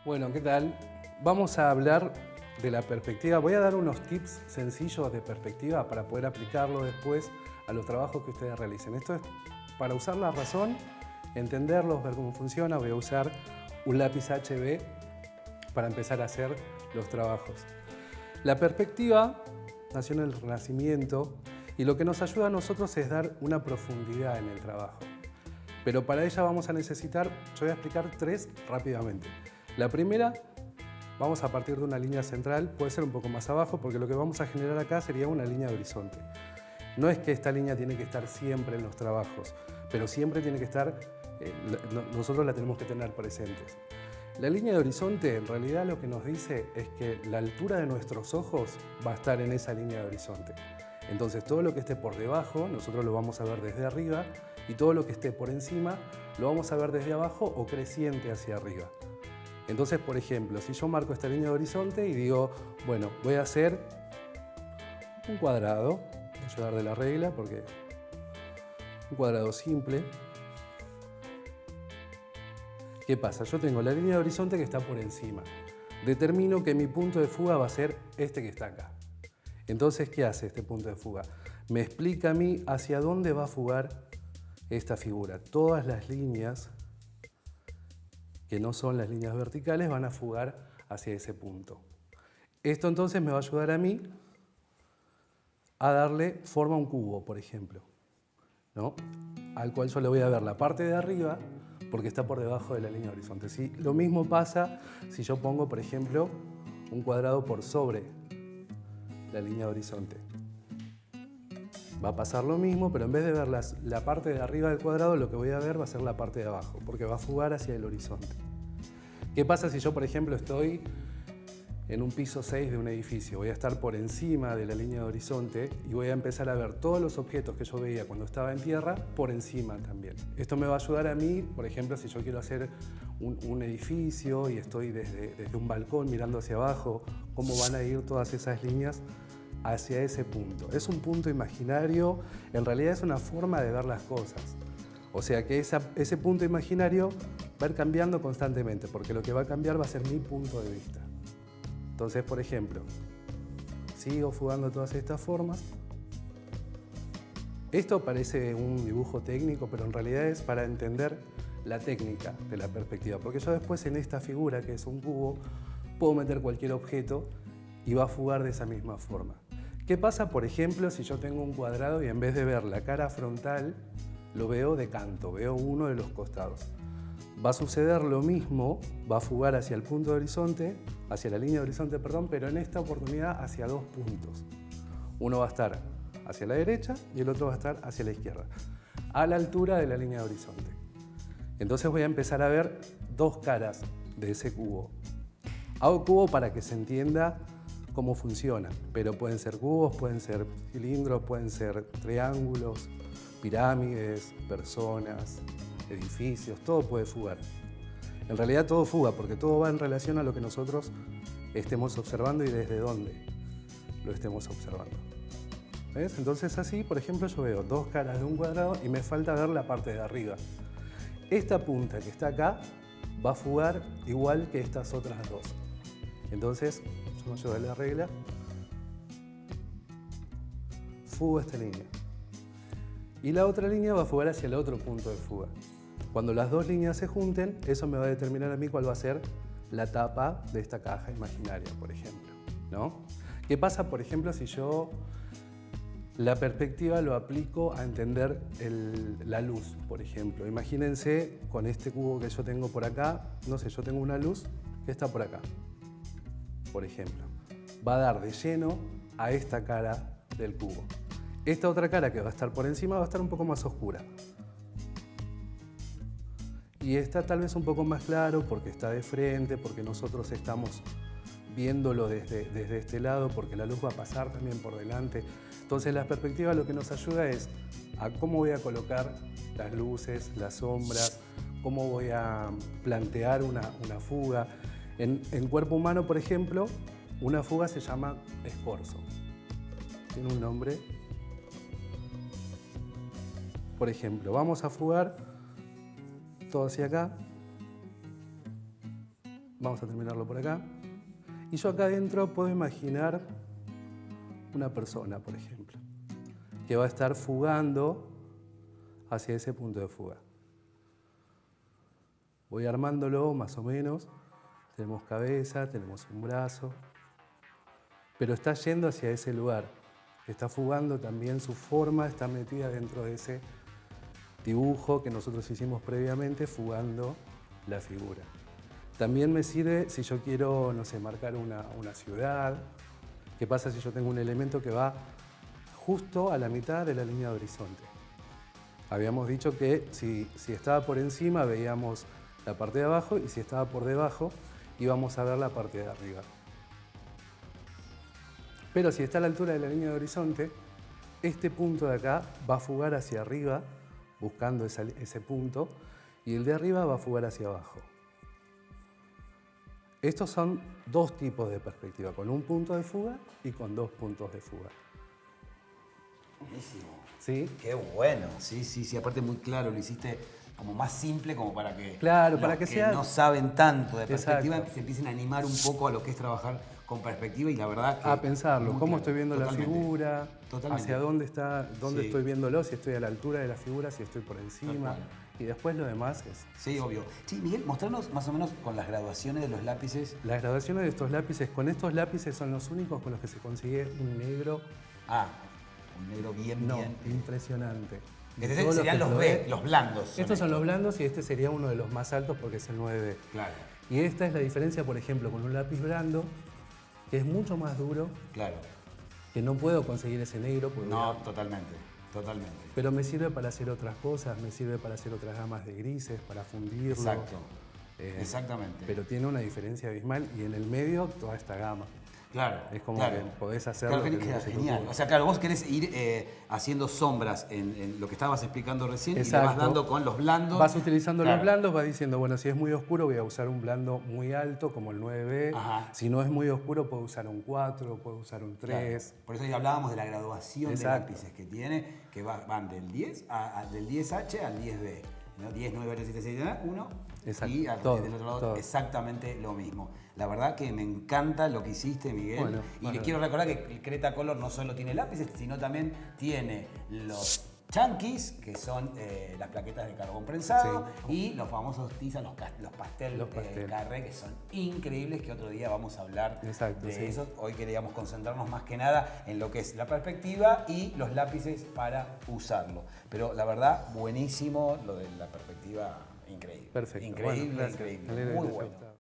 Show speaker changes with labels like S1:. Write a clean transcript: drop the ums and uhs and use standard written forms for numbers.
S1: Bueno, ¿qué tal? Vamos a hablar de la perspectiva. Voy a dar unos tips sencillos de perspectiva para poder aplicarlo después a los trabajos que ustedes realicen. Esto es para usar la razón, entenderlos, ver cómo funciona. Voy a usar un lápiz HB para empezar a hacer los trabajos. La perspectiva nació en el Renacimiento y lo que nos ayuda a nosotros es dar una profundidad en el trabajo. Pero para ella vamos a necesitar, yo voy a explicar tres rápidamente. La primera, vamos a partir de una línea central, puede ser un poco más abajo, porque lo que vamos a generar acá sería una línea de horizonte. No es que esta línea tiene que estar siempre en los trabajos, pero siempre tiene que estar, nosotros la tenemos que tener presentes. La línea de horizonte en realidad lo que nos dice es que la altura de nuestros ojos va a estar en esa línea de horizonte. Entonces todo lo que esté por debajo nosotros lo vamos a ver desde arriba y todo lo que esté por encima lo vamos a ver desde abajo o creciente hacia arriba. Entonces, por ejemplo, si yo marco esta línea de horizonte y digo, bueno, voy a hacer un cuadrado, voy a ayudar de la regla porque un cuadrado simple. ¿Qué pasa? Yo tengo la línea de horizonte que está por encima. Determino que mi punto de fuga va a ser este que está acá. Entonces, ¿qué hace este punto de fuga? Me explica a mí hacia dónde va a fugar esta figura. Todas las líneas que no son las líneas verticales van a fugar hacia ese punto. Esto entonces me va a ayudar a mí a darle forma a un cubo, por ejemplo, ¿no? Al cual yo le voy a ver la parte de arriba porque está por debajo de la línea de horizonte. ¿Sí? Lo mismo pasa si yo pongo, por ejemplo, un cuadrado por sobre la línea de horizonte. Va a pasar lo mismo, pero en vez de ver la parte de arriba del cuadrado, lo que voy a ver va a ser la parte de abajo, porque va a fugar hacia el horizonte. ¿Qué pasa si yo, por ejemplo, estoy en un piso 6 de un edificio? Voy a estar por encima de la línea de horizonte y voy a empezar a ver todos los objetos que yo veía cuando estaba en tierra por encima también. Esto me va a ayudar a mí, por ejemplo, si yo quiero hacer un edificio y estoy desde un balcón mirando hacia abajo, cómo van a ir todas esas líneas hacia ese punto. Es un punto imaginario, en realidad es una forma de ver las cosas. O sea que ese punto imaginario va a ir cambiando constantemente, porque lo que va a cambiar va a ser mi punto de vista. Entonces, por ejemplo, sigo fugando todas estas formas. Esto parece un dibujo técnico, pero en realidad es para entender la técnica de la perspectiva, porque yo después en esta figura, que es un cubo, puedo meter cualquier objeto y va a fugar de esa misma forma. ¿Qué pasa, por ejemplo, si yo tengo un cuadrado y en vez de ver la cara frontal, lo veo de canto, veo uno de los costados? Va a suceder lo mismo, va a fugar hacia el punto de horizonte, hacia la línea de horizonte, perdón, pero en esta oportunidad hacia dos puntos. Uno va a estar hacia la derecha y el otro va a estar hacia la izquierda, a la altura de la línea de horizonte. Entonces voy a empezar a ver dos caras de ese cubo. Hago cubo para que se entienda cómo funciona, pero pueden ser cubos, pueden ser cilindros, pueden ser triángulos, pirámides, personas, edificios, todo puede fugar. En realidad todo fuga porque todo va en relación a lo que nosotros estemos observando y desde dónde lo estemos observando. ¿Ves? Entonces así, por ejemplo, yo veo dos caras de un cuadrado y me falta ver la parte de arriba. Esta punta que está acá va a fugar igual que estas otras dos. Entonces, yo me llevo la regla, fugo esta línea. Y la otra línea va a fugar hacia el otro punto de fuga. Cuando las dos líneas se junten, eso me va a determinar a mí cuál va a ser la tapa de esta caja imaginaria, por ejemplo, ¿no? ¿Qué pasa, por ejemplo, si yo la perspectiva lo aplico a entender la luz, por ejemplo? Imagínense con este cubo que yo tengo por acá, no sé, yo tengo una luz que está por acá, por ejemplo. Va a dar de lleno a esta cara del cubo. Esta otra cara que va a estar por encima va a estar un poco más oscura. Y está tal vez un poco más claro porque está de frente, porque nosotros estamos viéndolo desde este lado, porque la luz va a pasar también por delante. Entonces la perspectiva lo que nos ayuda es a cómo voy a colocar las luces, las sombras, cómo voy a plantear una fuga. En cuerpo humano, por ejemplo, una fuga se llama escorzo. Tiene un nombre. Por ejemplo, vamos a fugar todo hacia acá. Vamos a terminarlo por acá. Y yo acá adentro puedo imaginar una persona, por ejemplo, que va a estar fugando hacia ese punto de fuga. Voy armándolo más o menos. Tenemos cabeza, tenemos un brazo, pero está yendo hacia ese lugar. Está fugando también, su forma está metida dentro de ese dibujo que nosotros hicimos previamente, fugando la figura. También me sirve si yo quiero, no sé, marcar una ciudad. ¿Qué pasa si yo tengo un elemento que va justo a la mitad de la línea de horizonte? Habíamos dicho que si estaba por encima veíamos la parte de abajo y si estaba por debajo íbamos a ver la parte de arriba. Pero si está a la altura de la línea de horizonte, este punto de acá va a fugar hacia arriba, buscando ese punto, y el de arriba va a fugar hacia abajo. Estos son dos tipos de perspectiva, con un punto de fuga y con dos puntos de fuga.
S2: Buenísimo.
S1: ¿Sí?
S2: Qué bueno. Sí, sí, sí. Aparte muy claro, lo hiciste como más simple, como para que
S1: claro,
S2: los
S1: para que sea...
S2: no saben tanto de perspectiva
S1: Exacto.
S2: se empiecen a animar un poco a lo que es trabajar con perspectiva y la verdad que...
S1: A pensarlo, cómo
S2: claro.
S1: estoy viendo
S2: Totalmente.
S1: la figura,
S2: Totalmente.
S1: hacia dónde está, dónde
S2: Sí.
S1: estoy viéndolo, si estoy a la altura de la figura, si estoy por encima. Y después lo demás es...
S2: Sí, obvio. Sí, Miguel, mostrarnos más o menos con las graduaciones de los lápices.
S1: Las graduaciones de estos lápices, con estos lápices son los únicos con los que se consigue un negro.
S2: Ah, un negro bien,
S1: No,
S2: bien.
S1: impresionante.
S2: Estos serían los B, los blandos.
S1: Estos son los blandos y este sería uno de los más altos porque es el 9B.
S2: Claro.
S1: Y esta es la diferencia, por ejemplo, con un lápiz blando, que es mucho más duro,
S2: Claro.
S1: que no puedo conseguir ese negro. Porque
S2: No, totalmente. Totalmente.
S1: pero me sirve para hacer otras cosas, me sirve para hacer otras gamas de grises, para fundirlo.
S2: Exacto. Exactamente.
S1: Pero tiene una diferencia abismal y en el medio toda esta gama.
S2: Claro.
S1: Es como
S2: claro.
S1: que podés hacerlo.
S2: Claro, que queda genial. O sea, claro, vos querés ir haciendo sombras en lo que estabas explicando recién.
S1: Exacto.
S2: Y le vas dando con los blandos.
S1: Vas utilizando
S2: claro.
S1: los blandos, vas diciendo, bueno, si es muy oscuro voy a usar un blando muy alto como el 9B.
S2: Ajá.
S1: Si no es muy oscuro puedo usar un 4, puedo usar un 3.
S2: Claro. Por eso ya hablábamos de la graduación
S1: Exacto.
S2: de lápices que tiene, que van del 10 del 10H al 10B. ¿no? 10, 9, 8, 7, 6, 1.
S1: Exacto.
S2: Y
S1: Todo,
S2: del otro lado
S1: todo.
S2: exactamente lo mismo. La verdad que me encanta lo que hiciste, Miguel.
S1: Bueno,
S2: y
S1: bueno.
S2: les quiero recordar que el Creta Color no solo tiene lápices, sino también tiene los chunkies, que son las plaquetas de carbón prensado,
S1: Sí.
S2: y los famosos tiza, los pastel carré, que son increíbles, que otro día vamos a hablar
S1: Exacto,
S2: de
S1: sí.
S2: esos. Hoy queríamos concentrarnos más que nada en lo que es la perspectiva y los lápices para usarlo. Pero la verdad, buenísimo lo de la perspectiva, increíble.
S1: Perfecto.
S2: Increíble,
S1: Bueno, gracias.
S2: increíble.
S1: Me alegra
S2: Muy
S1: que te haya
S2: bueno.
S1: gustado.